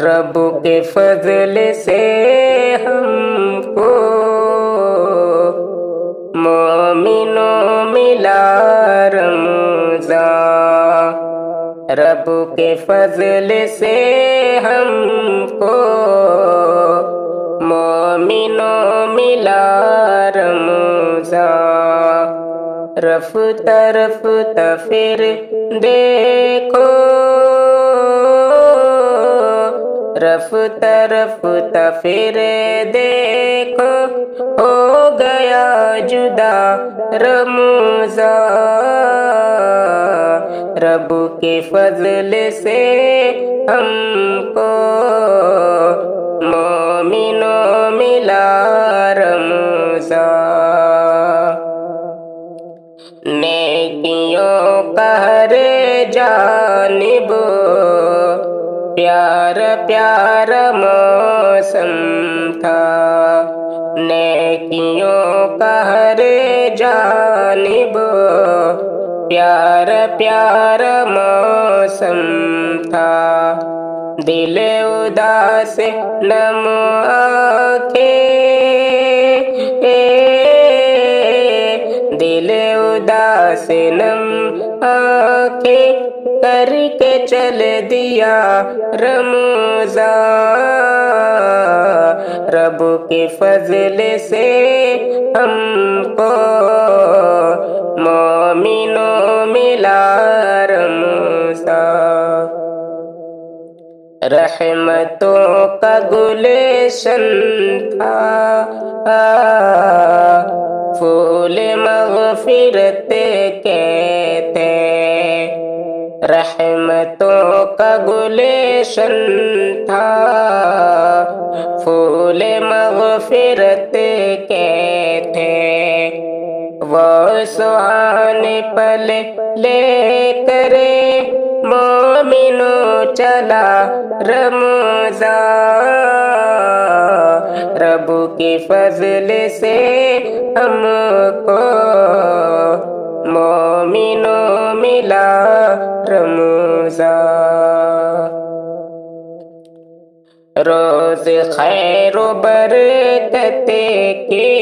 رب کے فضل سے ہم کو مومنوں ملا رمضان، رب کے فضل سے ہم کو مومنوں ملا رمضان۔ رفتہ رفتہ پھر دیکھو، رفتہ رفتہ پھر دیکھو، ہو گیا جدا رمضان، رب کے فضل سے ہم کو مومنوں ملا رمضان۔ نیکیوں کا ہر جانب پیارا پیارا موسم تھا، نیکیوں کا ہر جانب پیارا پیارا موسم تھا، دل اداس نم آنکھیں، دل اداس نم آنکھیں کر کے چل دیا رمضان، رب کے فضل سے ہم کو مومنوں ملا رمضان۔ رحمتوں کا گلشن تھا، پھول مغفرت کے تھے، رحمتوں کا گلشن تھا، پھول مغفرت کے تھے، وہ سہانے پل لے کر مومنوں چلا رمضان، رب کے فضل سے ہم کو مومنوں ملا رمضان۔ روز خیر و برکت کی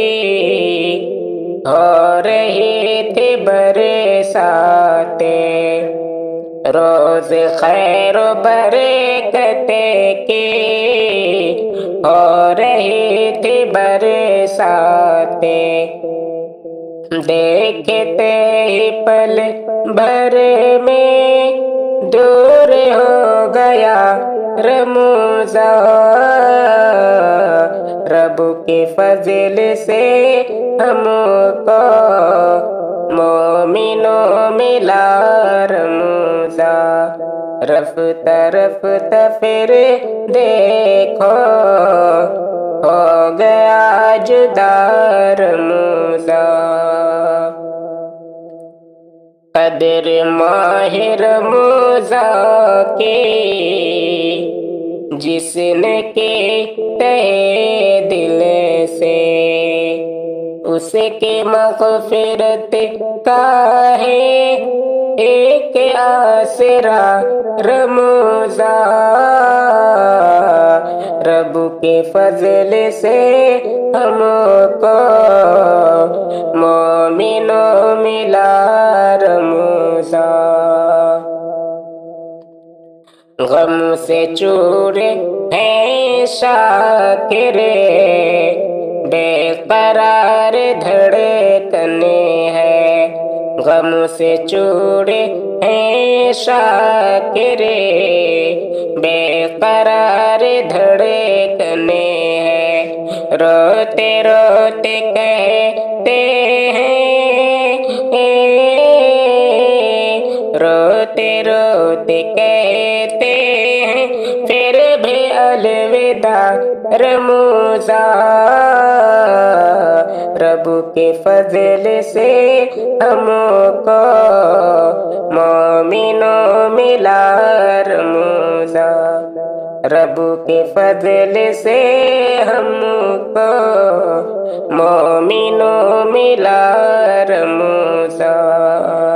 ہو رہی تھی برساتیں، روز خیر و برکت کی ہو رہی تھی برساتیں، دیکھتے ہی پل بھر میں دور ہو گیا رمضان، رب کے فضل سے ہم کو مومنوں ملا رمضان۔ رفتہ رفتہ پھر دیکھو، ہو گیا جدا رمضان۔ قدر ماہ رمضان کی جس نے کی تہے دل سے، اس کی مغفرت کا ہے ایک آسرا رمضان، رب کے فضل سے ہم کو مومنوں ملا رمضان۔ غم سے چور ہیں شاکر، بے قرار دھڑکنے ہے، غم سے چور ہیں شاکر، بے قرار دھڑکنے ہیں، روتے روتے کہتے ہیں، روتے روتے کہتے ہیں پھر بھی الوداع رمضان، رب کے فضل سے ہم کو مومنوں ملا رمضان، رب کے فضل سے ہم کو مومنوں ملا رمضان۔